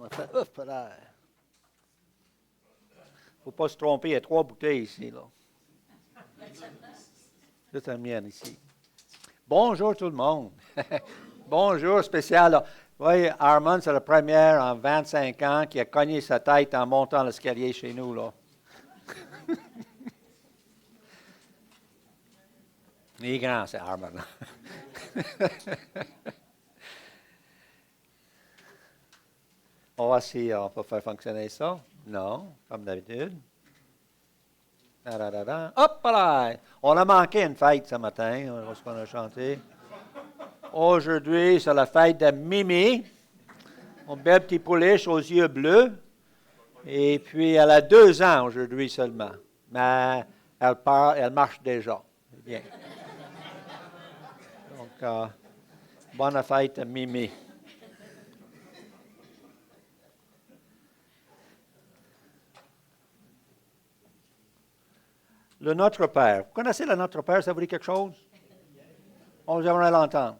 On a fait, ouf, là. Il ne faut pas se tromper, il y a 3 bouteilles ici, là. C'est la mienne ici. Bonjour tout le monde. Bonjour spécial. Là. Oui, Armand, c'est la première en 25 ans qui a cogné sa tête en montant l'escalier chez nous, là. Il est grand, c'est Armand. On va voir si on peut faire fonctionner ça. Non, comme d'habitude. Hop là! On a manqué une fête ce matin, lorsqu'on a chanté. Aujourd'hui, c'est la fête de Mimi. Mon belle petit pouliche aux yeux bleus. Et puis, elle a 2 ans aujourd'hui seulement. Mais elle marche déjà. Bien. Donc, bonne fête à Mimi. Le Notre Père. Vous connaissez le Notre Père? Ça vous dit quelque chose? On aimerait l'entendre.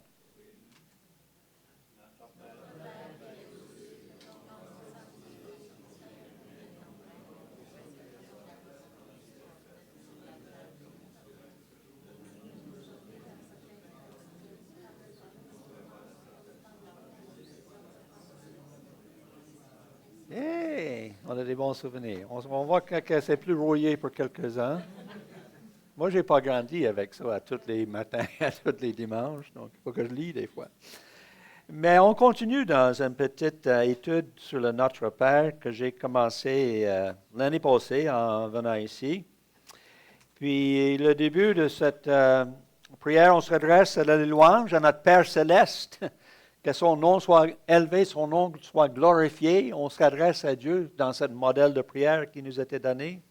Hey, on a des bons souvenirs. On voit que c'est plus rouillé pour quelques-uns. Moi, je n'ai pas grandi avec ça à tous les matins, à tous les dimanches, donc il faut que je lis des fois. Mais on continue dans une petite étude sur le Notre Père que j'ai commencé l'année passée en venant ici. Puis, le début de cette prière, on se redresse à la louange à notre Père céleste, que son nom soit élevé, son nom soit glorifié. On s'adresse à Dieu dans ce modèle de prière qui nous était donné.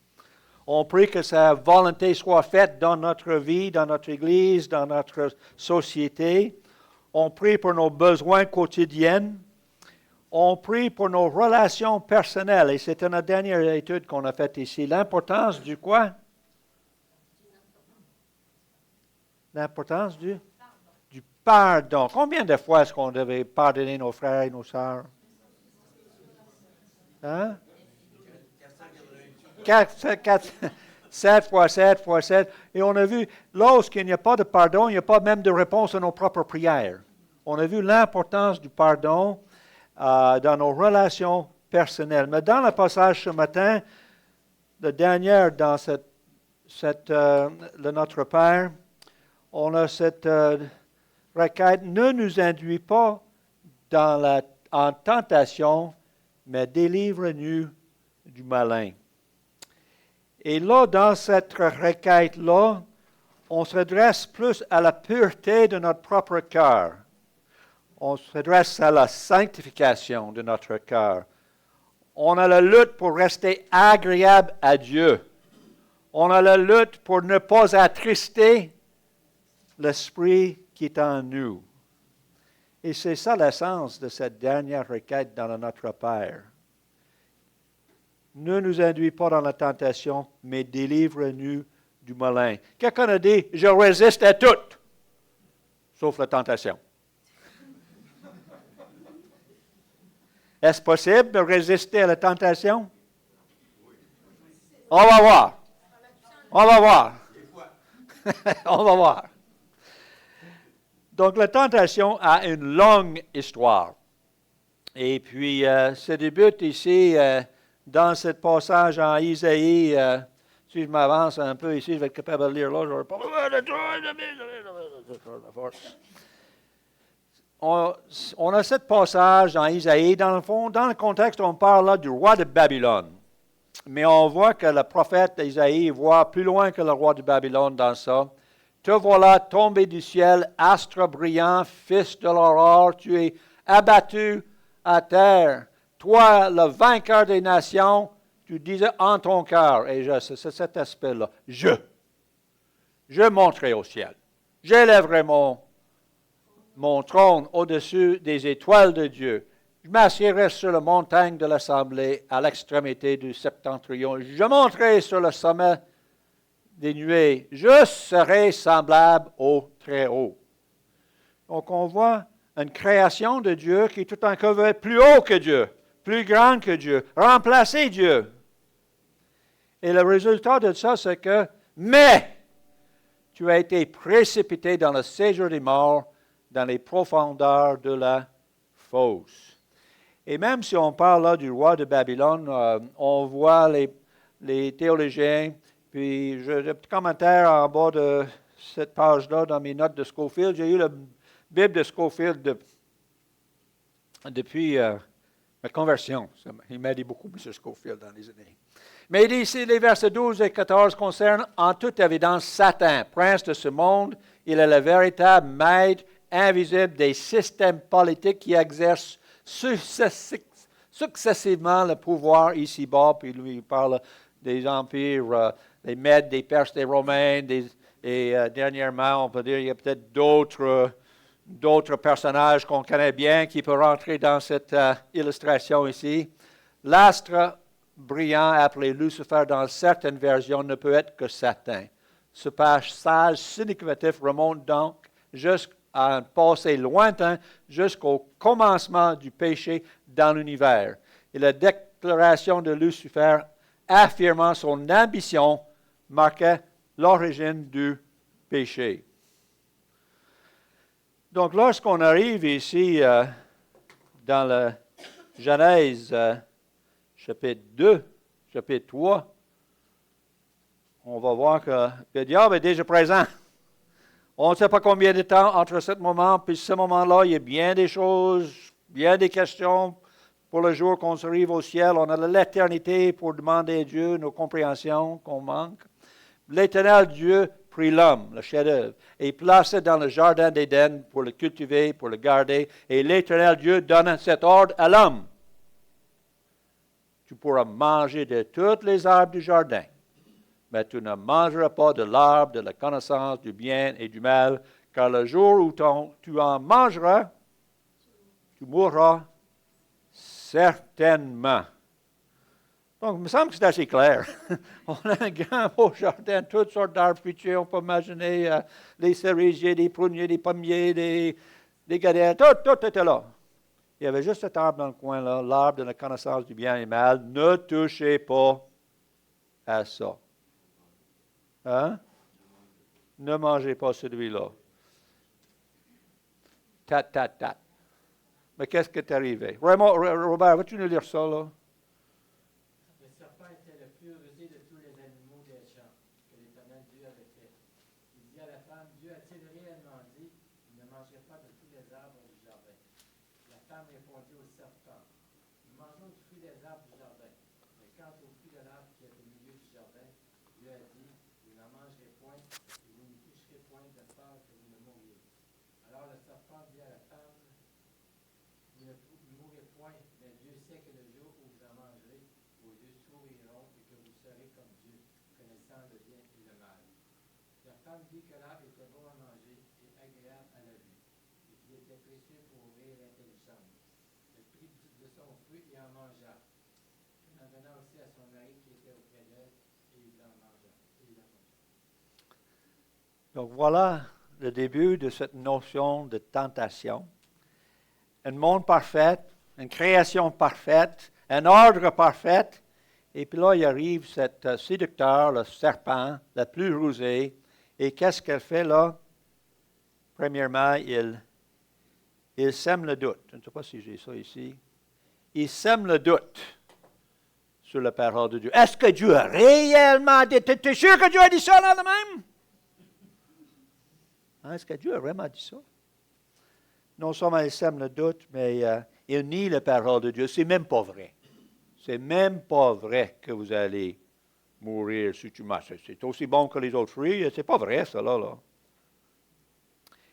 On prie que sa volonté soit faite dans notre vie, dans notre Église, dans notre société. On prie pour nos besoins quotidiens. On prie pour nos relations personnelles. Et c'est une dernière étude qu'on a faite ici. L'importance du quoi? L'importance du pardon. Combien de fois est-ce qu'on devait pardonner nos frères et nos sœurs? Hein? 7 fois 7 fois 7. Et on a vu, lorsqu'il n'y a pas de pardon, il n'y a pas même de réponse à nos propres prières. On a vu l'importance du pardon dans nos relations personnelles. Mais dans le passage ce matin, le dernier dans le Notre Père, on a cette requête, ne nous induis pas en tentation, mais délivre-nous du malin. Et là, dans cette requête-là, on s'adresse plus à la pureté de notre propre cœur. On s'adresse à la sanctification de notre cœur. On a la lutte pour rester agréable à Dieu. On a la lutte pour ne pas attrister l'Esprit qui est en nous. Et c'est ça l'essence de cette dernière requête dans le Notre Père. Ne nous induis pas dans la tentation, mais délivre-nous du malin. Quelqu'un a dit, je résiste à tout, sauf la tentation. Est-ce possible de résister à la tentation? On va voir. On va voir. On va voir. Donc, la tentation a une longue histoire. Et puis, ça débute ici dans ce passage en Isaïe. Si je m'avance un peu ici, je vais être capable de lire là. Je vais pas... On a ce passage en Isaïe. Dans le fond, dans le contexte, on parle là du roi de Babylone. Mais on voit que le prophète Isaïe voit plus loin que le roi de Babylone dans ça. Te voilà tombé du ciel, astre brillant, fils de l'aurore, tu es abattu à terre. Toi, le vainqueur des nations, tu disais en ton cœur, et c'est cet aspect-là, je monterai au ciel. J'élèverai mon trône au-dessus des étoiles de Dieu. Je m'assierai sur la montagne de l'assemblée à l'extrémité du septentrion. Je monterai sur le sommet des nuées. Je serai semblable au Très-Haut. Donc, on voit une création de Dieu qui tout en veut être plus haut que Dieu, plus grande que Dieu, remplacer Dieu. Et le résultat de ça, c'est que, mais, tu as été précipité dans le séjour des morts, dans les profondeurs de la fosse. Et même si on parle là du roi de Babylone, on voit les théologiens, puis j'ai un petit commentaire en bas de cette page-là dans mes notes de Scofield. J'ai eu la Bible de Scofield depuis ma conversion. Il m'a dit beaucoup, M. Scofield, dans les années. Mais il dit ici, les versets 12 et 14 concernent en toute évidence Satan, prince de ce monde. Il est le véritable maître invisible des systèmes politiques qui exercent successivement le pouvoir ici-bas. Puis lui, il parle des empires, des Mèdes, des Perses, des Romains, et dernièrement, on peut dire, il y a peut-être d'autres personnages qu'on connaît bien qui peuvent rentrer dans cette illustration ici. L'astre brillant appelé Lucifer dans certaines versions ne peut être que Satan. Ce passage significatif remonte donc jusqu'à un passé lointain, jusqu'au commencement du péché dans l'univers. Et la déclaration de Lucifer affirmant son ambition marquait l'origine du péché. Donc, lorsqu'on arrive ici dans la Genèse chapitre 2, chapitre 3, on va voir que le diable est déjà présent. On ne sait pas combien de temps entre ce moment et ce moment-là, il y a bien des choses, bien des questions pour le jour qu'on arrive au ciel. On a de l'éternité pour demander à Dieu nos compréhensions qu'on manque. L'Éternel Dieu prit l'homme, le chef-d'œuvre, et placé dans le jardin d'Éden pour le cultiver, pour le garder. Et l'Éternel Dieu donne cet ordre à l'homme. Tu pourras manger de toutes les arbres du jardin, mais tu ne mangeras pas de l'arbre de la connaissance du bien et du mal, car le jour où tu en mangeras, tu mourras certainement. Donc, il me semble que c'est assez clair. On a un grand beau jardin, toutes sortes d'arbres fruitiers. On peut imaginer des cerisiers, des pruniers, des pommiers, des gadets. Tout était là. Il y avait juste cet arbre dans le coin là, l'arbre de la connaissance du bien et du mal. Ne touchez pas à ça. Hein? Ne mangez pas celui-là. Tat. Mais qu'est-ce qui est arrivé? Robert, vas-tu nous lire ça, là? Le serpent était le plus rusé de tous les animaux des champs que l'Éternel Dieu avait fait. Il dit à la femme, Dieu a-t-il réellement dit, vous ne mangerez pas de tous les arbres du jardin? La femme répondit au serpent, nous mangeons du fruit des arbres du jardin. Mais quant au fruit de l'arbre qui est au milieu du jardin, Dieu a dit, vous n'en mangerez point, et vous ne toucherez point de peur que vous ne mouriez. Alors le serpent dit à la femme, vous ne mourrez point, mais Dieu sait que le jour où vous en mangerez, vos yeux s'ouvriront et que vous serez comme Dieu, connaissant le bien et le mal. La femme vit que l'arbre était bon à manger et agréable à la vue, et qu'il était précieux pour ouvrir l'intelligence. Elle prit de son fruit et en mangea. Elle en donna aussi à son mari qui était auprès d'elle, et il en mangea. Donc, voilà le début de cette notion de tentation. Un monde parfait, une création parfaite, un ordre parfait. Et puis là, il arrive cet séducteur, le serpent, le plus rusé. Et qu'est-ce qu'elle fait là? Premièrement, il sème le doute. Je ne sais pas si j'ai ça ici. Il sème le doute sur la parole de Dieu. Est-ce que Dieu a réellement dit? Tu es sûr que Dieu a dit ça là de même? Hein, est-ce que Dieu a vraiment dit ça? Non seulement il sème le doute, mais il nie la parole de Dieu. C'est même pas vrai. C'est même pas vrai que vous allez mourir si tu manges. C'est aussi bon que les autres fruits. C'est pas vrai, ça, là.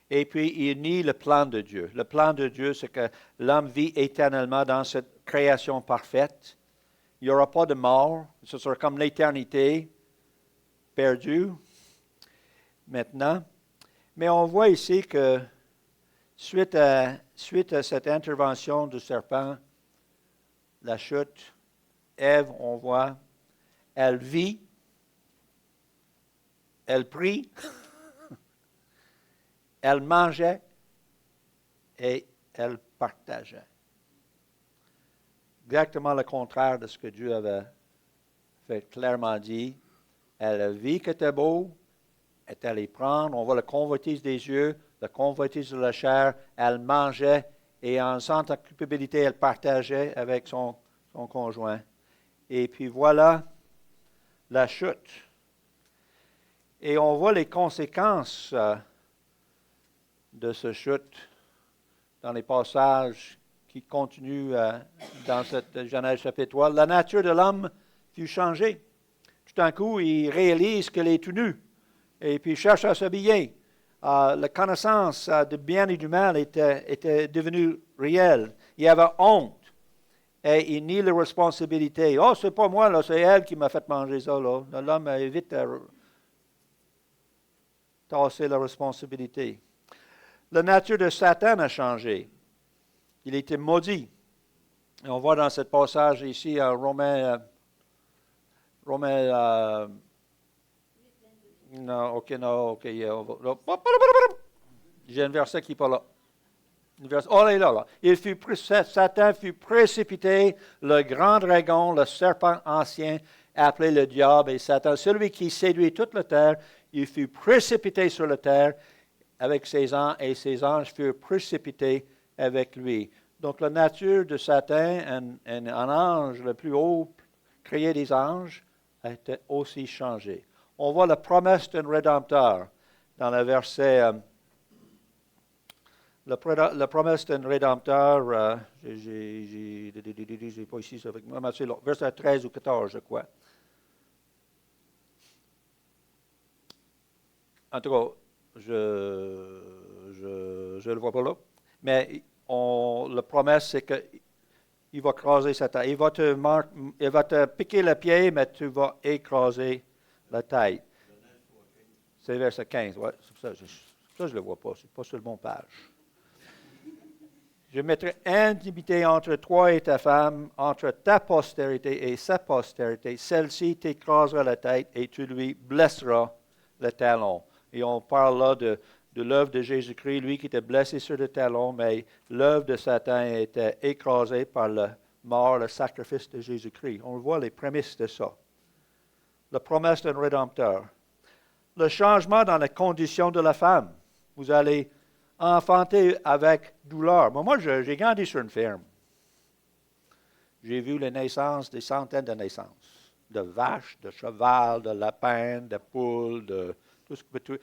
Et puis, il nie le plan de Dieu. Le plan de Dieu, c'est que l'homme vit éternellement dans cette création parfaite. Il n'y aura pas de mort. Ce sera comme l'éternité perdue maintenant. Mais on voit ici que suite à cette intervention du serpent, la chute, Ève, on voit, elle vit, elle prie, elle mangeait et elle partageait. exactement le contraire de ce que Dieu avait fait clairement dit. Elle a vu que c'était beau, elle est allée prendre, on voit la convoitise des yeux, la convoitise de la chair, elle mangeait et en sentant culpabilité, elle partageait avec son conjoint. Et puis voilà la chute. Et on voit les conséquences de cette chute dans les passages qui continuent dans cette Genèse chapitre 3. La nature de l'homme fut changée. Tout d'un coup, il réalise qu'il est tout nu et puis il cherche à s'habiller. La connaissance du bien et du mal était devenue réelle. Il y avait honte et il nie la responsabilité. « Oh, c'est pas moi, là, c'est elle qui m'a fait manger ça. » là. L'homme a vite tassé la responsabilité. La nature de Satan a changé. Il était maudit. Et on voit dans ce passage ici, à Romains, non, ok. J'ai un verset qui n'est pas là. Oh, il est là. Satan fut précipité, le grand dragon, le serpent ancien, appelé le diable et Satan, celui qui séduit toute la terre, il fut précipité sur la terre avec ses anges, et ses anges furent précipités avec lui. Donc, la nature de Satan, un ange le plus haut, créé des anges, a été aussi changée. On voit la promesse d'un Rédempteur dans le verset... la promesse d'un Rédempteur, j'ai pas ici ça avec moi, mais c'est là, verset 13 ou 14, je crois. En tout cas, je ne le vois pas là. Mais la promesse, c'est qu'il va écraser sa tête. Il va te piquer le pied, mais tu vas écraser la tête. C'est verset 15. Ouais, ça, je ne le vois pas. Ce n'est pas sur le bon page. Je mettrai intimité entre toi et ta femme, entre ta postérité et sa postérité. Celle-ci t'écrasera la tête et tu lui blesseras le talon. Et on parle là de l'œuvre de Jésus-Christ, lui qui était blessé sur le talon, mais l'œuvre de Satan était écrasée par la mort, le sacrifice de Jésus-Christ. On voit les prémices de ça. La promesse d'un Rédempteur. Le changement dans la condition de la femme. Vous allez enfanter avec douleur. Moi, j'ai grandi sur une ferme. J'ai vu les naissances, des centaines de naissances. De vaches, de cheval, de lapins, de poules, de tout ce que vous pouvez.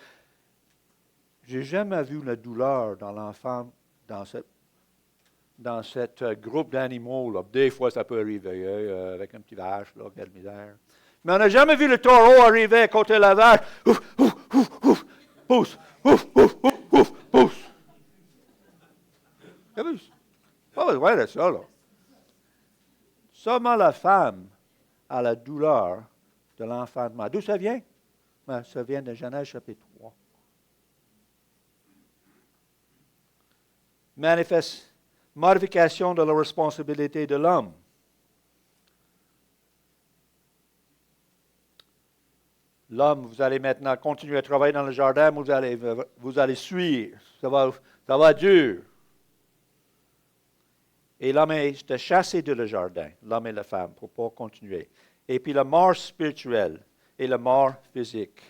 J'ai jamais vu la douleur dans l'enfant, dans ce groupe d'animaux. Là. Des fois, ça peut arriver avec un petit vache, là, quelle misère. Mais on n'a jamais vu le taureau arriver à côté de la vache. Ouf, ouf, ouf, ouf, pousse, ouf, ouf, ouf, ouf, pousse. Vous avez vu? Pas besoin de ça, là. Seulement la femme a la douleur de l'enfantement. D'où ça vient? Ben, ça vient de Genèse chapitre 3. Modification de la responsabilité de l'homme. L'homme, vous allez maintenant continuer à travailler dans le jardin, vous allez suivre. Ça va être dur. Et l'homme est chassé de le jardin, l'homme et la femme, pour ne pas continuer. Et puis la mort spirituelle et la mort physique.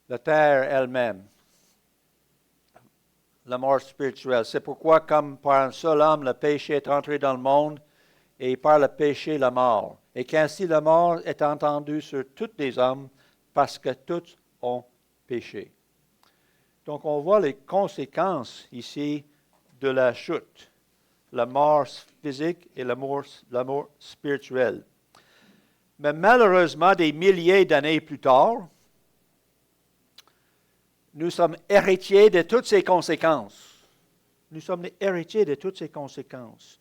La terre elle-même. La mort spirituelle. C'est pourquoi, comme par un seul homme, le péché est entré dans le monde, et par le péché, la mort. Et qu'ainsi la mort est entendue sur tous les hommes, parce que tous ont péché. Donc, on voit les conséquences ici de la chute. La mort physique et la mort spirituelle. Mais malheureusement, des milliers d'années plus tard, nous sommes héritiers de toutes ces conséquences. Nous sommes les héritiers de toutes ces conséquences.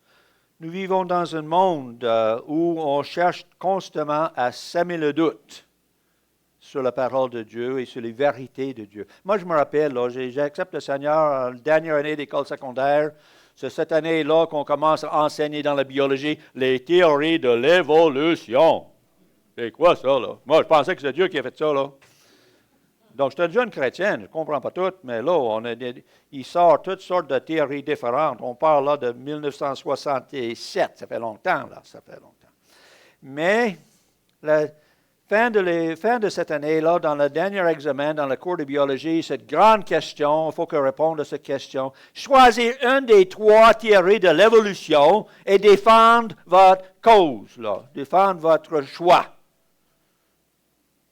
Nous vivons dans un monde où on cherche constamment à semer le doute sur la parole de Dieu et sur les vérités de Dieu. Moi, je me rappelle, là, j'accepte le Seigneur la dernière année d'école secondaire. C'est cette année-là qu'on commence à enseigner dans la biologie les théories de l'évolution. C'est quoi ça, là? Moi, je pensais que c'est Dieu qui a fait ça, là. Donc, c'est une jeune chrétienne, je ne comprends pas tout, mais là, il sort toutes sortes de théories différentes. On parle là de 1967, ça fait longtemps, là, ça fait longtemps. Mais, la fin de cette année-là, dans le dernier examen, dans le cours de biologie, cette grande question, il faut que réponde à cette question. Choisir une des 3 théories de l'évolution et défendre votre cause, là, défendre votre choix.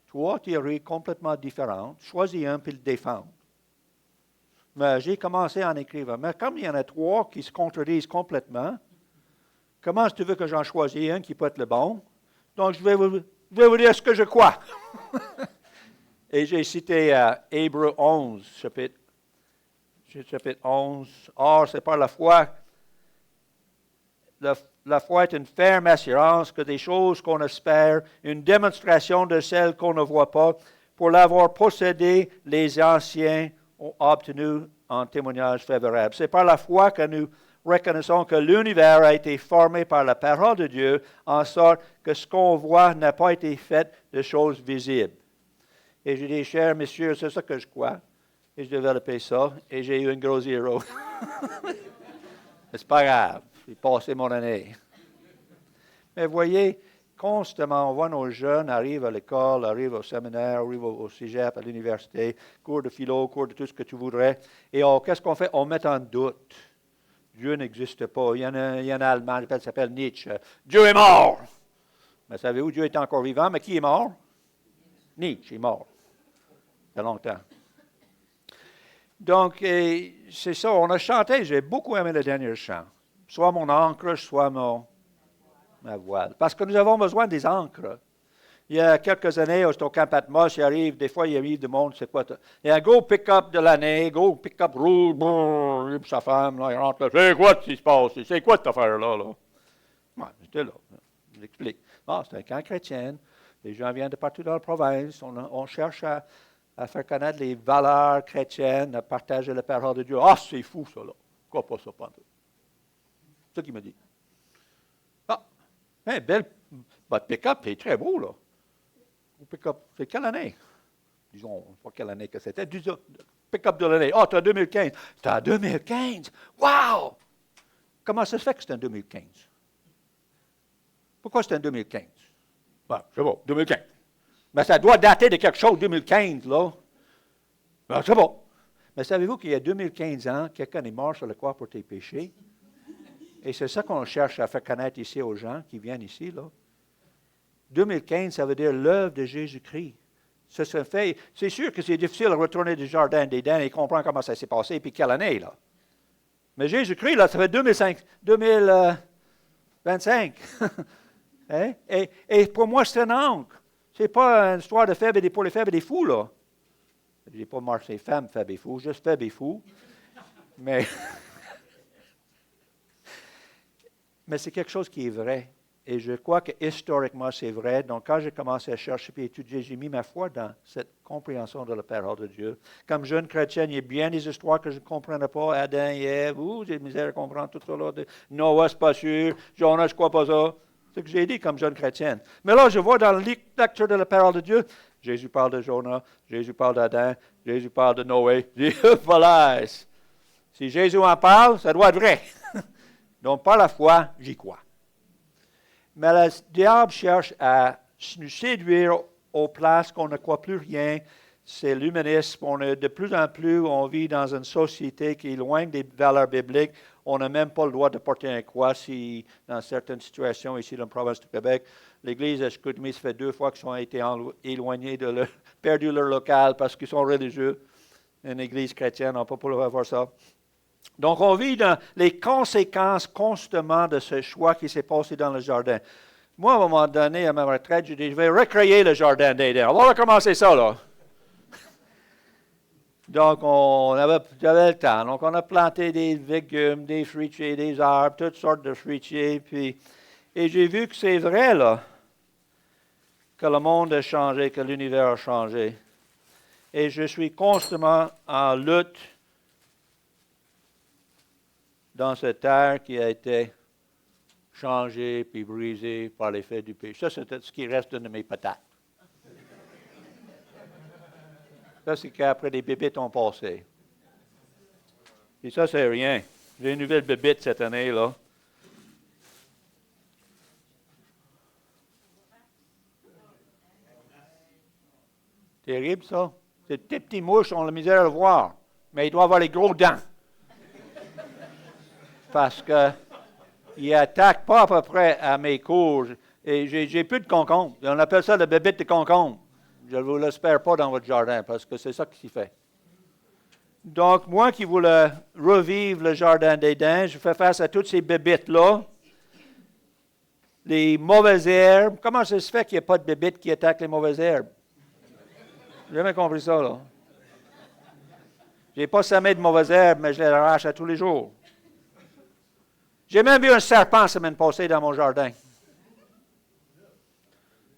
3 théories complètement différentes. Choisis un puis le défendre. Mais j'ai commencé à en écrire. Mais comme il y en a 3 qui se contredisent complètement, comment tu veux que j'en choisisse un qui peut être le bon? Donc, je vais vous dire ce que je crois. Et j'ai cité Hébreux 11, chapitre 11. Or, c'est par la foi. La foi est une ferme assurance que des choses qu'on espère, une démonstration de celles qu'on ne voit pas. Pour l'avoir possédé, les anciens ont obtenu un témoignage favorable. C'est par la foi que nous reconnaissons que l'univers a été formé par la parole de Dieu, en sorte que ce qu'on voit n'a pas été fait de choses visibles. Et j'ai dit, chers messieurs, c'est ça que je crois. Et je développé ça, et j'ai eu un gros zéro. Mais c'est pas grave, j'ai passé mon année. Mais voyez, constamment, on voit nos jeunes arrivent à l'école, arrivent au séminaire, arrivent au cégep, à l'université, cours de philo, cours de tout ce que tu voudrais. Et qu'est-ce qu'on fait? On met en doute. Dieu n'existe pas. Il y en a un Allemand, il s'appelle Nietzsche. Dieu est mort! Mais savez-vous, Dieu est encore vivant, mais qui est mort? Nietzsche est mort. Il y a longtemps. Donc, c'est ça, on a chanté, j'ai beaucoup aimé le dernier chant. Soit mon ancre, soit ma voile. Parce que nous avons besoin des ancres. Il y a quelques années, j'étais au Camp Patmos, des fois, il arrive du monde, c'est quoi? Il y a un gros pick-up de l'année, gros pick-up rouge, brrr, puis sa femme, là, il rentre là, c'est quoi ce qui se passe? C'est quoi cette affaire-là? Là? Ouais, j'étais là, je l'explique. Ah, c'est un camp chrétien, les gens viennent de partout dans la province, on cherche à faire connaître les valeurs chrétiennes, à partager la parole de Dieu. Ah, c'est fou, ça, là. Quoi pas ça, pas tout? C'est ça qu'il me dit. Ah, votre pick-up est très beau, là. Pick-up, c'est quelle année? Disons, pas quelle année que c'était. Disons, pick-up de l'année. Ah, tu as 2015. Tu as 2015? Wow! Comment ça se fait que c'est en 2015? Pourquoi c'est en 2015? Ben, c'est bon, 2015. Mais ça doit dater de quelque chose, 2015, là. Ben, c'est bon. Mais savez-vous qu'il y a 2015 ans, quelqu'un est mort sur la croix pour tes péchés? Et c'est ça qu'on cherche à faire connaître ici aux gens qui viennent ici, là. 2015, ça veut dire l'œuvre de Jésus-Christ. Ça se fait. C'est sûr que c'est difficile de retourner du jardin d'Éden et comprendre comment ça s'est passé, puis quelle année, là. Mais Jésus-Christ, là, ça fait 2025. Hein? Et pour moi, c'est un encre. Ce n'est pas une histoire de faibles et pour les faibles et des fous, là. Je n'ai pas marché femmes, faibles et fous, juste faibles et fous. Mais c'est quelque chose qui est vrai. Et je crois que historiquement, c'est vrai. Donc, quand j'ai commencé à chercher et étudier, j'ai mis ma foi dans cette compréhension de la parole de Dieu. Comme jeune chrétien, il y a bien des histoires que je ne comprenais pas. Adam et Ève, j'ai de misère à comprendre tout ça. Là. Noah, c'est pas sûr. Jonas, je ne crois pas ça. C'est ce que j'ai dit comme jeune chrétienne. Mais là, je vois dans la lecture de la parole de Dieu, Jésus parle de Jonas, Jésus parle d'Adam, Jésus parle de Noé. Voilà. Si Jésus en parle, ça doit être vrai. Donc, par la foi, j'y crois. Mais le diable cherche à nous séduire aux places qu'on ne croit plus rien. C'est l'humanisme. De plus en plus, on vit dans une société qui est loin des valeurs bibliques. On n'a même pas le droit de porter un croix si, dans certaines situations, ici dans la province du Québec, l'Église à Chicoutimi, ça fait 2 fois qu'ils ont été éloignés, perdu leur local parce qu'ils sont religieux. Une Église chrétienne, on ne peut pas avoir ça. Donc, on vit dans les conséquences constamment de ce choix qui s'est passé dans le jardin. Moi, à un moment donné, à ma retraite, j'ai dit, je vais recréer le jardin d'Éden. On va recommencer ça, là. Donc, j'avais le temps. Donc, on a planté des légumes, des fruitiers, des arbres, toutes sortes de fruitiers. Et j'ai vu que c'est vrai, là, que le monde a changé, que l'univers a changé. Et je suis constamment en lutte dans cette terre qui a été changée puis brisée par l'effet du péché. Ça, c'est ce qui reste de mes patates. Ça, c'est qu'après les bébites ont passé. Et ça, c'est rien. J'ai une nouvelle bébite cette année, là. Terrible, ça. Ces petits mouches ont la misère à le voir, mais il doit avoir les gros dents. Parce qu'ils n'attaquent pas à peu près à mes cours. Et j'ai plus de concombres. On appelle ça la bébite de concombre. Je ne vous l'espère pas dans votre jardin, parce que c'est ça qui s'y fait. Donc, moi qui voulais revivre le jardin d'Éden, je fais face à toutes ces bébites-là. Les mauvaises herbes. Comment ça se fait qu'il n'y a pas de bébites qui attaquent les mauvaises herbes? J'ai jamais compris ça, là. Je n'ai pas semé de mauvaises herbes, mais je les arrache à tous les jours. J'ai même vu un serpent la semaine passée dans mon jardin.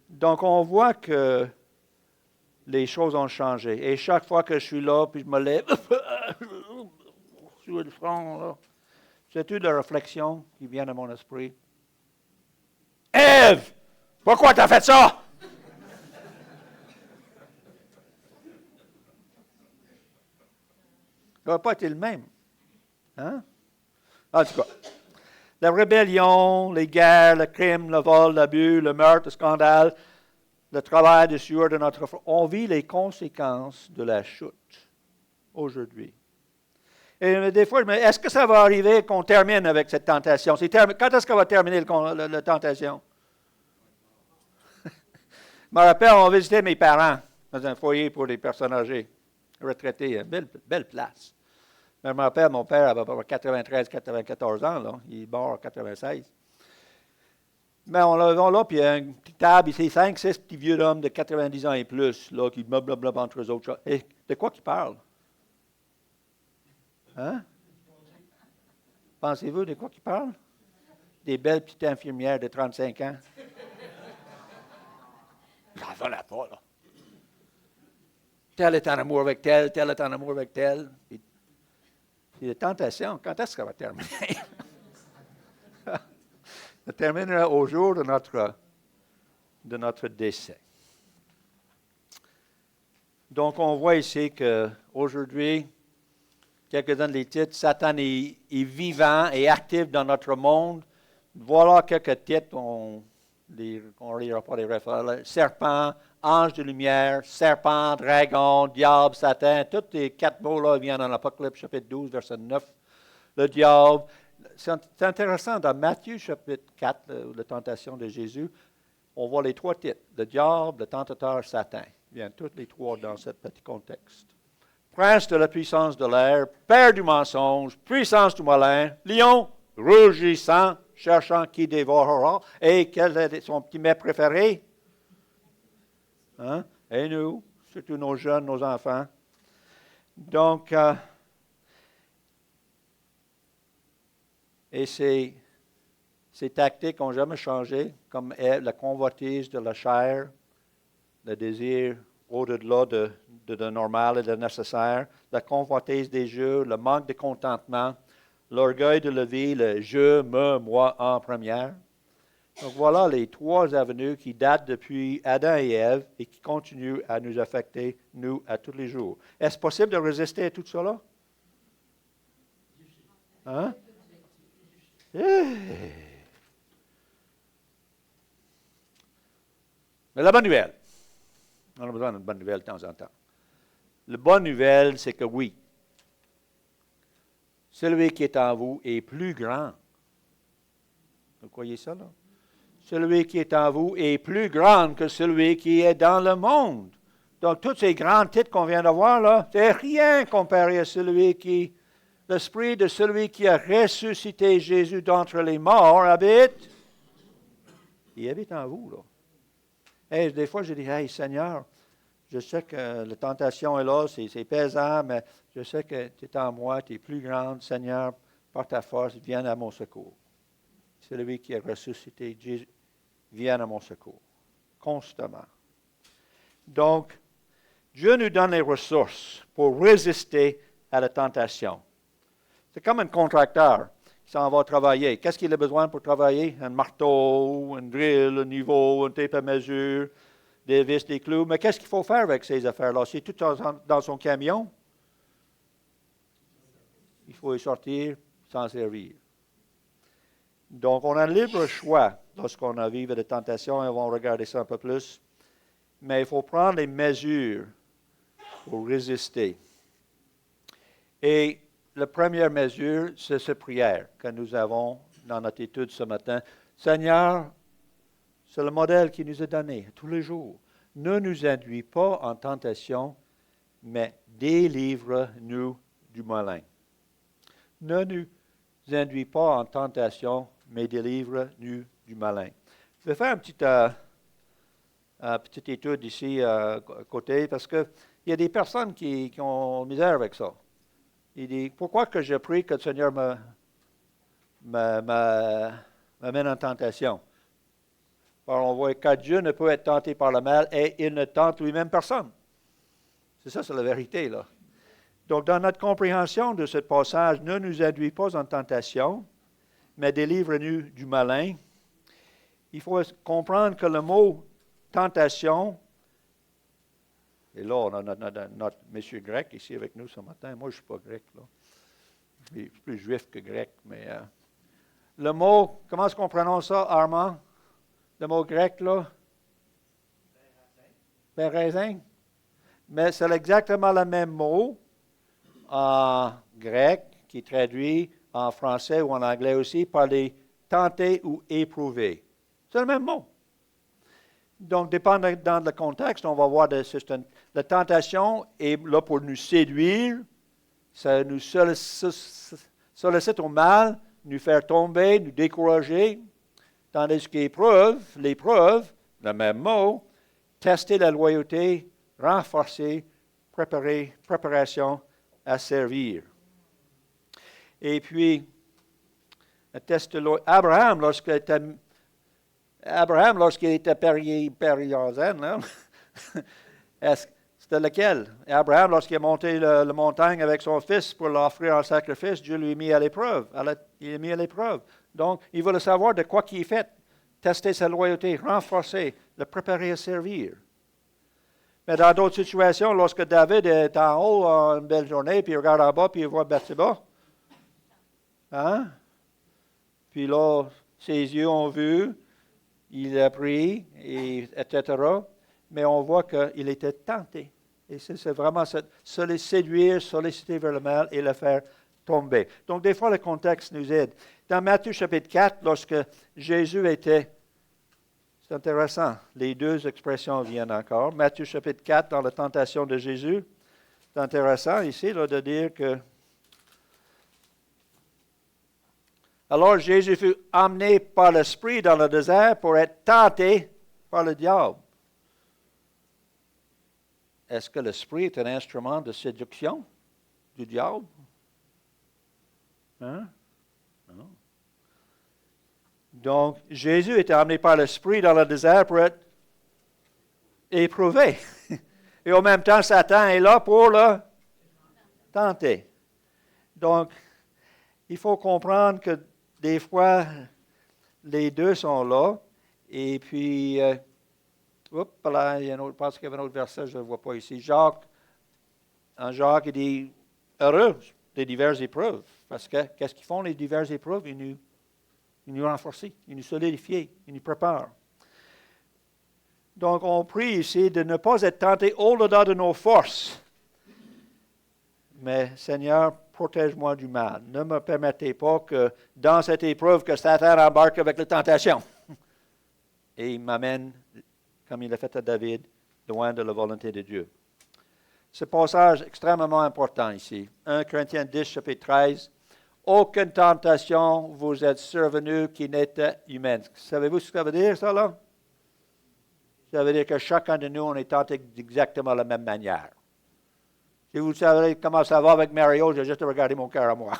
Donc, on voit que les choses ont changé. Et chaque fois que je suis là, puis je me lève sur le front, là, c'est une réflexion qui vient à mon esprit. Ève, pourquoi tu as fait ça? Ça n'a pas été le même. Hein? En tout cas, la rébellion, les guerres, le crime, le vol, l'abus, le meurtre, le scandale, le travail de sueur de notre foi, on vit les conséquences de la chute aujourd'hui. Et des fois, je me dis, est-ce que ça va arriver qu'on termine avec cette tentation? Quand est-ce qu'on va terminer la tentation? Je me rappelle, on visitait mes parents dans un foyer pour les personnes âgées, retraités, une belle place. Je me rappelle, mon père avait 93-94 ans, là. Il est mort en 96. Mais on va là, puis il y a une petite table, ici, 5-6 petits vieux hommes de 90 ans et plus, là, qui blablabla entre eux autres. Et de quoi qu'ils parlent? Hein? Pensez-vous de quoi qu'ils parlent? Des belles petites infirmières de 35 ans. Ça ne va pas, là. Tel est en amour avec tel est en amour avec tel. Puis la tentation, quand est-ce qu'elle va terminer? Elle terminera au jour de notre décès. Donc, on voit ici qu'aujourd'hui, quelques-uns des titres, Satan est vivant et actif dans notre monde. Voilà quelques titres, on ne lira pas les références. Serpent, ange de lumière, serpent, dragon, diable, Satan. Tous les 4 mots-là viennent dans l'Apocalypse, chapitre 12, verset 9. Le diable. C'est intéressant, dans Matthieu, chapitre 4, la tentation de Jésus, on voit les 3 titres. Le diable, le tentateur, Satan. Ils viennent tous les 3 dans ce petit contexte. Prince de la puissance de l'air, père du mensonge, puissance du malin, lion, rugissant, cherchant qui dévorera. Et quel est son petit mets préféré? Hein? Et nous, surtout nos jeunes, nos enfants. Donc, et ces tactiques n'ont jamais changé, comme la convoitise de la chair, le désir au-delà de normal et de nécessaire, la convoitise des jeux, le manque de contentement, l'orgueil de la vie, le je, moi en première. Donc voilà les 3 avenues qui datent depuis Adam et Ève et qui continuent à nous affecter, nous, à tous les jours. Est-ce possible de résister à tout cela? Hein? Mais la bonne nouvelle, on a besoin d'une bonne nouvelle de temps en temps. La bonne nouvelle, c'est que oui, celui qui est en vous est plus grand. Vous croyez ça, là? Celui qui est en vous est plus grand que celui qui est dans le monde. Donc, tous ces grands titres qu'on vient de voir, là, c'est rien comparé à celui qui... L'esprit de celui qui a ressuscité Jésus d'entre les morts habite. Il habite en vous, là. Et des fois, je dis, hey, Seigneur, je sais que la tentation est là, c'est pesant, mais je sais que tu es en moi, tu es plus grande, Seigneur, par ta force, viens à mon secours. Celui qui a ressuscité Jésus, viens à mon secours, constamment. Donc, Dieu nous donne les ressources pour résister à la tentation. C'est comme un contracteur qui s'en va travailler. Qu'est-ce qu'il a besoin pour travailler? Un marteau, un drill, un niveau, un tape à mesure, des vis, des clous. Mais qu'est-ce qu'il faut faire avec ces affaires-là? C'est tout dans son camion. Il faut y sortir, s'en servir. Donc, on a le libre choix lorsqu'on a vécu des tentations, et on va regarder ça un peu plus. Mais il faut prendre les mesures pour résister. Et la première mesure, c'est cette prière que nous avons dans notre étude ce matin. Seigneur, c'est le modèle qui nous est donné tous les jours. Ne nous induis pas en tentation, mais délivre-nous du malin. Ne nous induis pas en tentation, mais délivre-nous du malin. Je vais faire une petite étude ici à côté, parce qu'il y a des personnes qui ont misère avec ça. Il dit, pourquoi que je prie que le Seigneur m'amène en tentation? Alors on voit que Dieu ne peut être tenté par le mal et il ne tente lui-même personne. C'est la vérité, là. Donc, dans notre compréhension de ce passage, ne nous induis pas en tentation, mais délivre-nous du malin. Il faut comprendre que le mot tentation, et là, on a notre monsieur grec ici avec nous ce matin. Moi, je ne suis pas grec, là. Je suis plus juif que grec, mais le mot, comment est-ce qu'on prononce ça, Armand? Le mot grec, là? Pérésin. Mais c'est exactement le même mot en grec qui est traduit en français ou en anglais aussi par les tentés ou éprouvés. C'est le même mot. Donc, dépendant dans le contexte, on va voir la tentation est là pour nous séduire, ça nous sollicite au mal, nous faire tomber, nous décourager, tandis que l'épreuve, le même mot, tester la loyauté, renforcer, préparation à servir. Et puis, le test de Abraham, lorsqu'il était périazen, c'était lequel? Abraham, lorsqu'il est monté la montagne avec son fils pour l'offrir en sacrifice, Dieu lui a mis à l'épreuve. Il est mis à l'épreuve. Donc, il voulait savoir de quoi il est fait. Tester sa loyauté, renforcer, le préparer à servir. Mais dans d'autres situations, lorsque David est en haut une belle journée, puis il regarde en bas, puis il voit Bathsheba, hein? Puis là, ses yeux ont vu, il a pris, etc. Mais on voit qu'il était tenté. Et c'est vraiment se les séduire, solliciter vers le mal et le faire tomber. Donc, des fois, le contexte nous aide. Dans Matthieu chapitre 4, lorsque Jésus était... C'est intéressant, les deux expressions viennent encore. Matthieu chapitre 4, dans la tentation de Jésus. C'est intéressant ici là, de dire que... Alors Jésus fut emmené par l'Esprit dans le désert pour être tenté par le diable. Est-ce que l'Esprit est un instrument de séduction du diable? Hein? Non. Donc, Jésus était emmené par l'Esprit dans le désert pour être éprouvé. Et en même temps, Satan est là pour le tenter. Donc, il faut comprendre que des fois, les deux sont là. Et puis, là, il y a un autre, je pense qu'il y avait un autre verset, je ne le vois pas ici. Jacques, il dit, heureux des diverses épreuves. Parce que, qu'est-ce qu'ils font les diverses épreuves? Ils nous renforcent, ils nous solidifient, ils nous préparent. Donc, on prie ici de ne pas être tenté au-delà de nos forces. Mais, Seigneur, protège-moi du mal. Ne me permettez pas que, dans cette épreuve, que Satan embarque avec la tentation. Et il m'amène, comme il l'a fait à David, loin de la volonté de Dieu. Ce passage est extrêmement important ici. 1 Corinthiens 10, chapitre 13. Aucune tentation vous est survenue qui n'était humaine. Savez-vous ce que ça veut dire, ça, là? Ça veut dire que chacun de nous, on est tenté d'exactement la même manière. Si vous savez comment ça va avec Mario, j'ai juste regardé mon cœur à moi.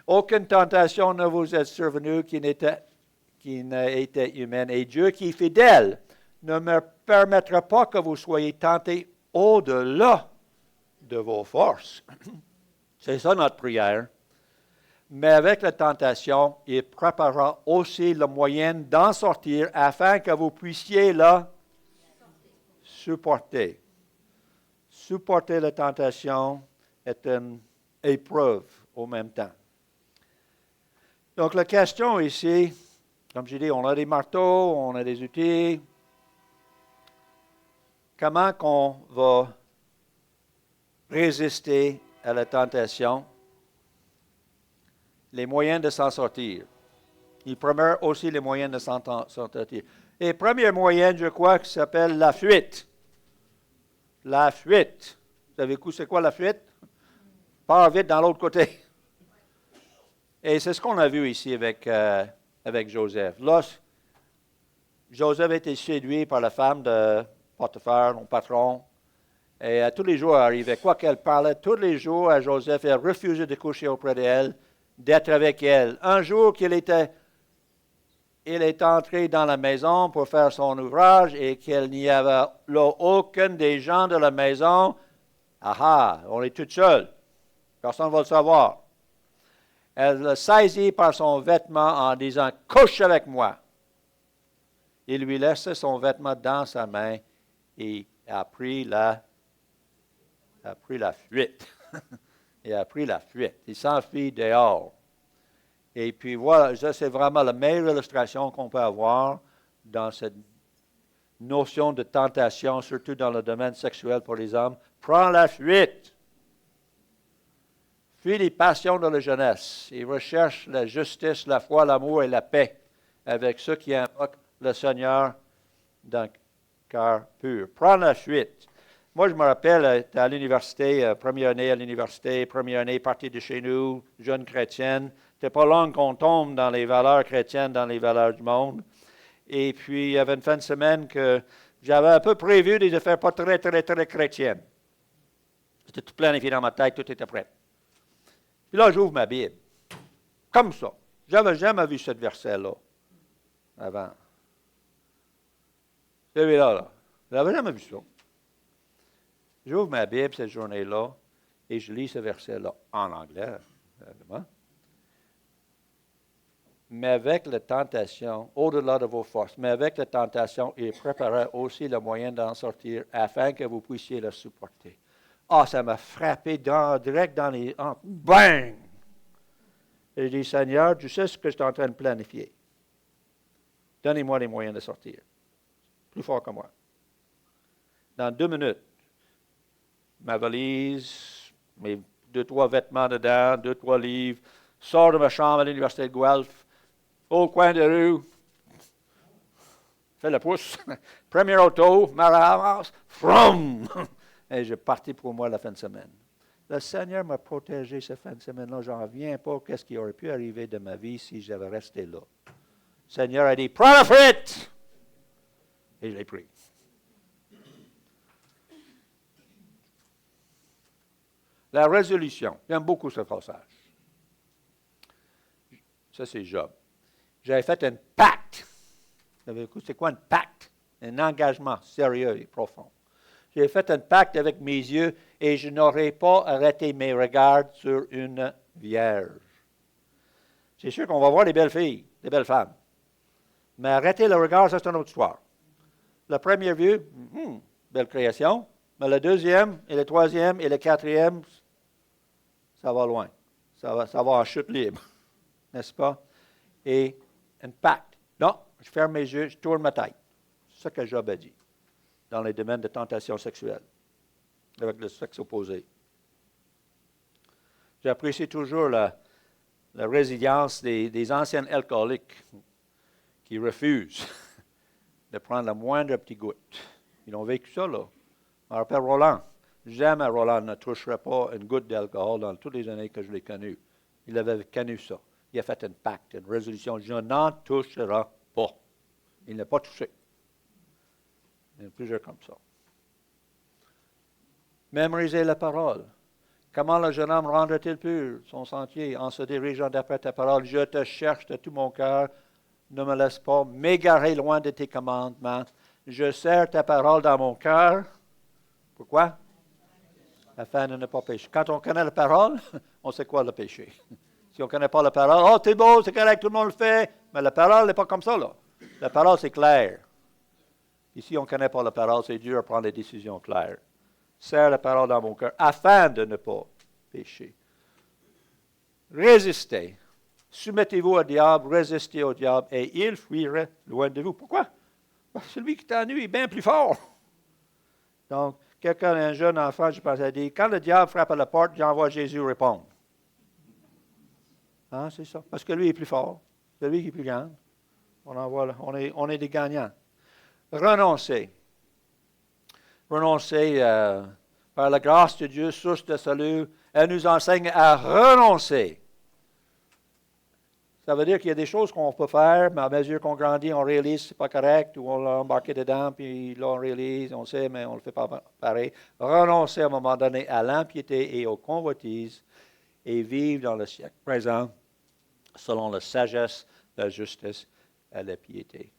Aucune tentation ne vous est survenue qui n'était humaine. Et Dieu qui est fidèle ne me permettra pas que vous soyez tentés au-delà de vos forces. C'est ça notre prière. Mais avec la tentation, il préparera aussi le moyen d'en sortir afin que vous puissiez la supporter. Supporter la tentation est une épreuve au même temps. Donc, la question ici, comme j'ai dit, on a des marteaux, on a des outils. Comment qu'on va résister à la tentation? Les moyens de s'en sortir. Il promet aussi les moyens de s'en sortir. Et le premier moyen, je crois, qui s'appelle la fuite. La fuite. Vous savez c'est quoi la fuite? Part vite dans l'autre côté. Et c'est ce qu'on a vu ici avec Joseph. Là, Joseph a été séduit par la femme de Potiphar, mon patron. Et tous les jours, elle arrivait. Quoi qu'elle parlait, tous les jours à Joseph, elle refusait de coucher auprès d'elle, d'être avec elle. Un jour il est entré dans la maison pour faire son ouvrage et qu'il n'y avait là aucun des gens de la maison. On est tout seul. Personne ne va le savoir. Elle le saisit par son vêtement en disant « Couche avec moi ». Il lui laissa son vêtement dans sa main et a pris la fuite. Il a pris la fuite. Il s'enfuit dehors. Et puis voilà, ça c'est vraiment la meilleure illustration qu'on peut avoir dans cette notion de tentation, surtout dans le domaine sexuel pour les hommes. Prends la fuite. Fuis les passions de la jeunesse. Il recherche la justice, la foi, l'amour et la paix avec ceux qui invoquent le Seigneur d'un cœur pur. Prends la fuite. Moi, je me rappelle, j'étais à l'université, première année à l'université, première année partie de chez nous, jeune chrétienne. C'était pas long qu'on tombe dans les valeurs chrétiennes, dans les valeurs du monde. Et puis, il y avait une fin de semaine que j'avais un peu prévu des affaires pas très, très, très chrétiennes. C'était tout planifié dans ma tête, tout était prêt. Puis là, j'ouvre ma Bible. Comme ça. Je n'avais jamais vu ce verset-là avant. Celui-là, là. Je n'avais jamais vu ça. J'ouvre ma Bible cette journée-là et je lis ce verset-là en anglais, évidemment. Mais avec la tentation, au-delà de vos forces, mais avec la tentation, il préparait aussi le moyen d'en sortir afin que vous puissiez la supporter. Ça m'a frappé direct dans les hanches. Bang! Et je dis, Seigneur, tu sais ce que je suis en train de planifier. Donnez-moi les moyens de sortir. Plus fort que moi. Dans 2 minutes, ma valise, mes 2-3 vêtements dedans, 2-3 livres, sors de ma chambre à l'université de Guelph, au coin de rue, fais le pouce, premier auto, ma ramasse, frum! Et je partis pour moi la fin de semaine. Le Seigneur m'a protégé cette fin de semaine-là. Je n'en reviens pas qu'est-ce qui aurait pu arriver de ma vie si j'avais resté là. Le Seigneur a dit, prends la fuite! Et je l'ai pris. La résolution. J'aime beaucoup ce passage. Ça, c'est Job. J'avais fait un pacte. Vous savez, c'est quoi un pacte? Un engagement sérieux et profond. J'ai fait un pacte avec mes yeux et je n'aurai pas arrêté mes regards sur une vierge. C'est sûr qu'on va voir des belles filles, des belles femmes. Mais arrêter le regard, ça c'est une autre histoire. La première vue, belle création. Mais le deuxième, et le troisième, et le quatrième, ça va loin. Ça va en chute libre. N'est-ce pas? Et un pacte. Non, je ferme mes yeux, je tourne ma tête. C'est ce que Job a dit dans les domaines de tentation sexuelle, avec le sexe opposé. J'apprécie toujours la résilience des anciens alcooliques qui refusent de prendre la moindre petite goutte. Ils ont vécu ça, là. Je me rappelle Roland. Jamais Roland ne toucherait pas une goutte d'alcool dans toutes les années que je l'ai connu. Il avait connu ça. Il a fait un pacte, une résolution. Je n'en toucherai pas. Il n'a pas touché. Il y en a plusieurs comme ça. Mémoriser la parole. Comment le jeune homme rendra-t-il pur son sentier en se dirigeant d'après ta parole? Je te cherche de tout mon cœur. Ne me laisse pas m'égarer loin de tes commandements. Je serre ta parole dans mon cœur. Pourquoi? Afin de ne pas pécher. Quand on connaît la parole, on sait quoi le péché. Si on ne connaît pas la parole, oh, c'est beau, c'est correct, tout le monde le fait. Mais la parole n'est pas comme ça, là. La parole, c'est clair. Ici, on ne connaît pas la parole, c'est dur à prendre des décisions claires. Serre la parole dans mon cœur afin de ne pas pécher. Résistez. Soumettez-vous au diable, résistez au diable, et il fuira loin de vous. Pourquoi? Parce que celui qui t'ennuie est bien plus fort. Donc, un jeune enfant, je pense, a dit, quand le diable frappe à la porte, j'envoie Jésus répondre. Hein, c'est ça. Parce que lui est plus fort. C'est lui qui est plus grand. On est des gagnants. Renoncez. Renoncez par la grâce de Dieu, source de salut. Elle nous enseigne à renoncer. Ça veut dire qu'il y a des choses qu'on peut faire, mais à mesure qu'on grandit, on réalise que ce n'est pas correct, ou on l'a embarqué dedans, puis là, on réalise, on sait, mais on ne le fait pas pareil. Renoncer à un moment donné à l'impiété et aux convoitises et vivre dans le siècle présent selon la sagesse, la justice et la piété.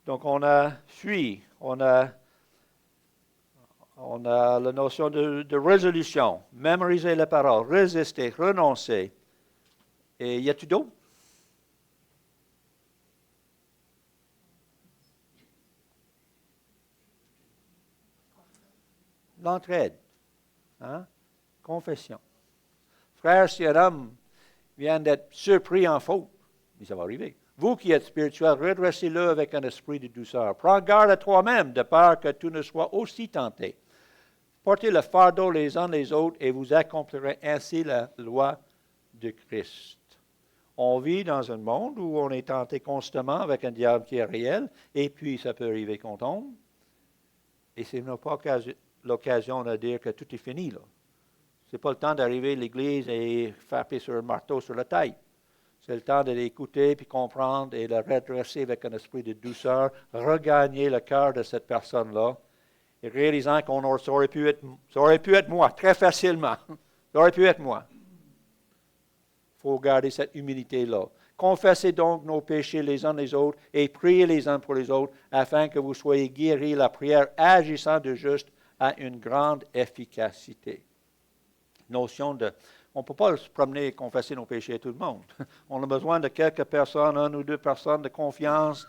Donc, on a fui, on a la notion de résolution, mémoriser la parole, résister, renoncer. Et y a-t-il d'autres? L'entraide. Hein? Confession. Frère, si un homme vient d'être surpris en faute, mais ça va arriver. Vous qui êtes spirituel, redressez-le avec un esprit de douceur. Prends garde à toi-même, de peur que tu ne sois aussi tenté. Portez le fardeau les uns les autres et vous accomplirez ainsi la loi de Christ. On vit dans un monde où on est tenté constamment avec un diable qui est réel, et puis ça peut arriver qu'on tombe. Et ce n'est pas l'occasion de dire que tout est fini, là. Ce n'est pas le temps d'arriver à l'église et frapper sur un marteau sur la tête. C'est le temps de l'écouter, puis comprendre et le redresser avec un esprit de douceur, regagner le cœur de cette personne-là, et réalisant ça aurait pu être moi, très facilement. Ça aurait pu être moi. Il faut garder cette humilité-là. Confessez donc nos péchés les uns les autres et priez les uns pour les autres, afin que vous soyez guéris. La prière agissant de juste a une grande efficacité. Notion de... On ne peut pas se promener et confesser nos péchés à tout le monde. On a besoin de quelques personnes, 1 ou 2 personnes de confiance,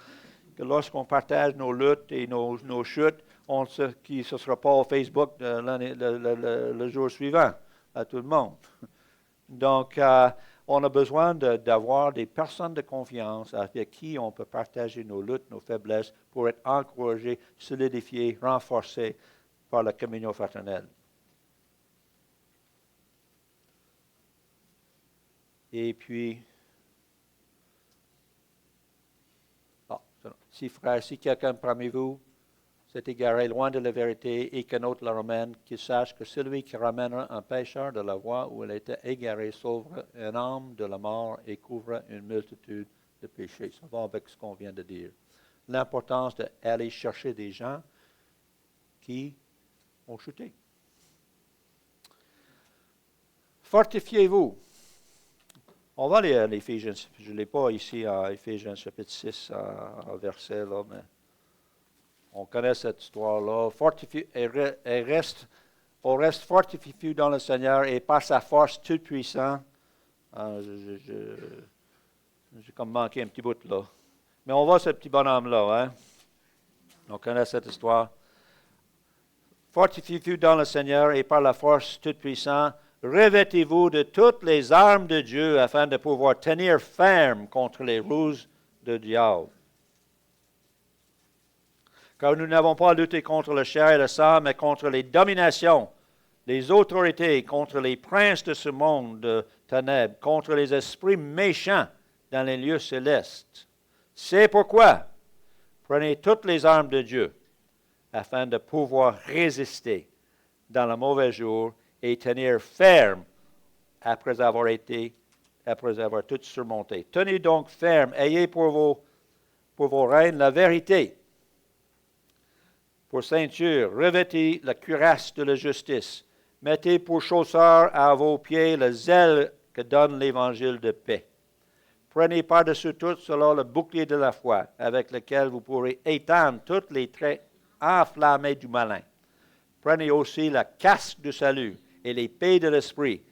que lorsqu'on partage nos luttes et nos chutes, ce ne sera pas au Facebook le jour suivant à tout le monde. Donc, on a besoin d'avoir des personnes de confiance avec qui on peut partager nos luttes, nos faiblesses, pour être encouragés, solidifiés, renforcés par la communion fraternelle. Et puis, si quelqu'un parmi vous s'est égaré loin de la vérité et qu'un autre la ramène, qu'il sache que celui qui ramène un pécheur de la voie où il était égaré sauve une âme de la mort et couvre une multitude de péchés. Ça va avec ce qu'on vient de dire. L'importance d'aller chercher des gens qui ont chuté. Fortifiez-vous. On va aller à l'Éphésiens. Je ne l'ai pas ici à Éphésiens chapitre 6, en verset, là, mais on connaît cette histoire-là. On reste fortifié dans le Seigneur et par sa force toute puissante. J'ai comme manqué un petit bout là. Mais on voit ce petit bonhomme-là. Hein? On connaît cette histoire. Fortifiez-vous dans le Seigneur et par la force toute puissante. Revêtez-vous de toutes les armes de Dieu afin de pouvoir tenir ferme contre les ruses du diable. Car nous n'avons pas à lutter contre le chair et le sang, mais contre les dominations, les autorités, contre les princes de ce monde de ténèbres, contre les esprits méchants dans les lieux célestes. C'est pourquoi prenez toutes les armes de Dieu afin de pouvoir résister dans le mauvais jour et tenir ferme après avoir tout surmonté. Tenez donc ferme, ayez pour vos reins la vérité. Pour ceinture, revêtez la cuirasse de la justice. Mettez pour chaussure à vos pieds le zèle que donne l'évangile de paix. Prenez par-dessus tout cela le bouclier de la foi, avec lequel vous pourrez éteindre tous les traits enflammés du malin. Prenez aussi la casque du salut et l'épée de l'esprit,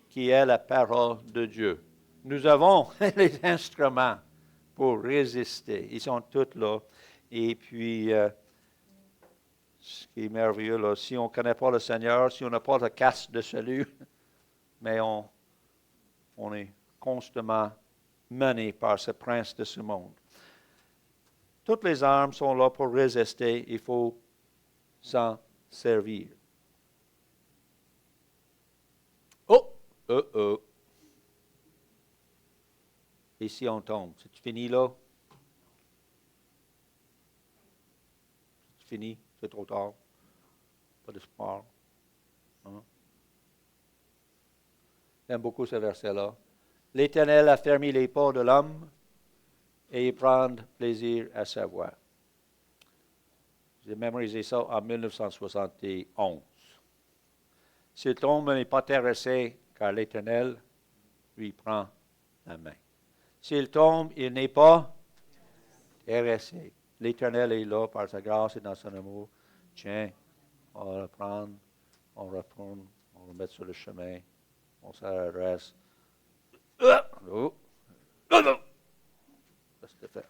qui est la parole de Dieu. nous avons les instruments pour résister. Ils sont tous là. Et puis, ce qui est merveilleux, là, si on ne connaît pas le Seigneur, si on n'a pas de casque de salut, mais on est constamment mené par ce prince de ce monde. Toutes les armes sont là pour résister. Il faut s'en servir. Oh! Et si on tombe, c'est fini là? C'est fini? C'est trop tard? Pas d'espoir? Hein? J'aime beaucoup ce verset-là. L'Éternel a fermé les pas de l'homme et il prend plaisir à sa voix. J'ai mémorisé ça en 1971. S'il tombe, il n'est pas terrassé, car l'Éternel lui prend la main. S'il tombe, il n'est pas terrassé. L'Éternel est là par sa grâce et dans son amour. Tiens, on va le prendre, on retourne, on va le mettre sur le chemin, on s'adresse. Oh! Ça se fait.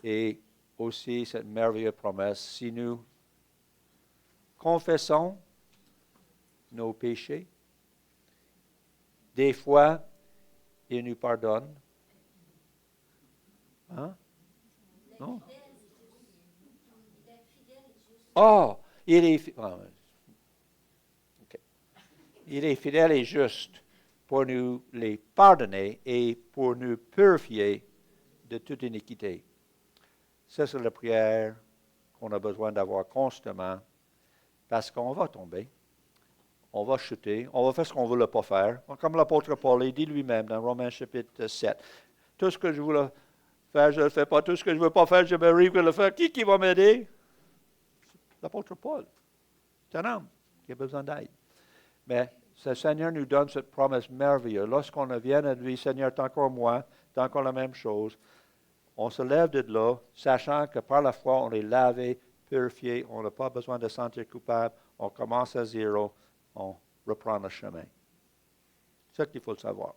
Et aussi cette merveilleuse promesse, si nous confessons nos péchés, des fois, il nous pardonne. Hein? Non? Oh, il est, il est fidèle et juste pour nous les pardonner et pour nous purifier de toute iniquité. Ça, c'est la prière qu'on a besoin d'avoir constamment parce qu'on va tomber, on va chuter, on va faire ce qu'on ne voulait pas faire. Comme l'apôtre Paul dit lui-même dans Romains chapitre 7. Tout ce que je voulais faire, je ne le fais pas. Tout ce que je ne veux pas faire, je m'arrive à le faire. Qui va m'aider? L'apôtre Paul. C'est un homme qui a besoin d'aide. Mais le Seigneur nous donne cette promesse merveilleuse. Lorsqu'on vient à lui, Seigneur, t'es encore moi, t'es encore la même chose. On se lève de là, sachant que par la foi, on est lavé, purifié, on n'a pas besoin de se sentir coupable, on commence à zéro, on reprend le chemin. C'est ce qu'il faut le savoir.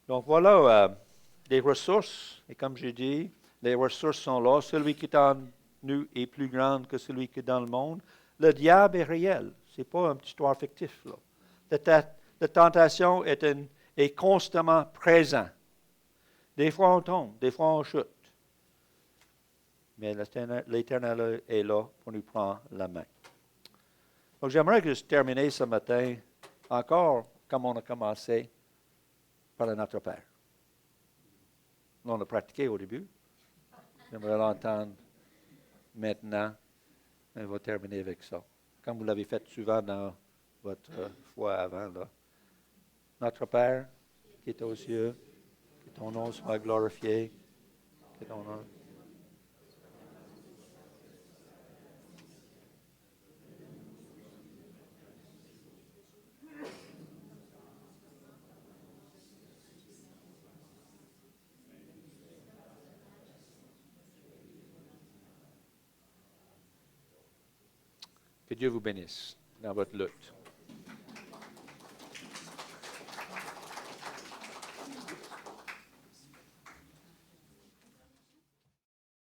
Donc voilà des ressources, et comme j'ai dit, les ressources sont là. Celui qui est en nous est plus grand que celui qui est dans le monde. Le diable est réel, ce n'est pas une petite histoire fictive. Là. La tentation est constamment présente. Des fois on tombe, des fois on chute. Mais l'Éternel est là pour nous prendre la main. Donc j'aimerais que je termine ce matin encore comme on a commencé par le Notre Père. On a pratiqué au début. J'aimerais l'entendre maintenant. On va terminer avec ça. Comme vous l'avez fait souvent dans votre foi avant. Là. Notre Père, qui est aux cieux, que ton nom soit glorifié, que ton nom... Que Dieu vous bénisse dans votre lutte.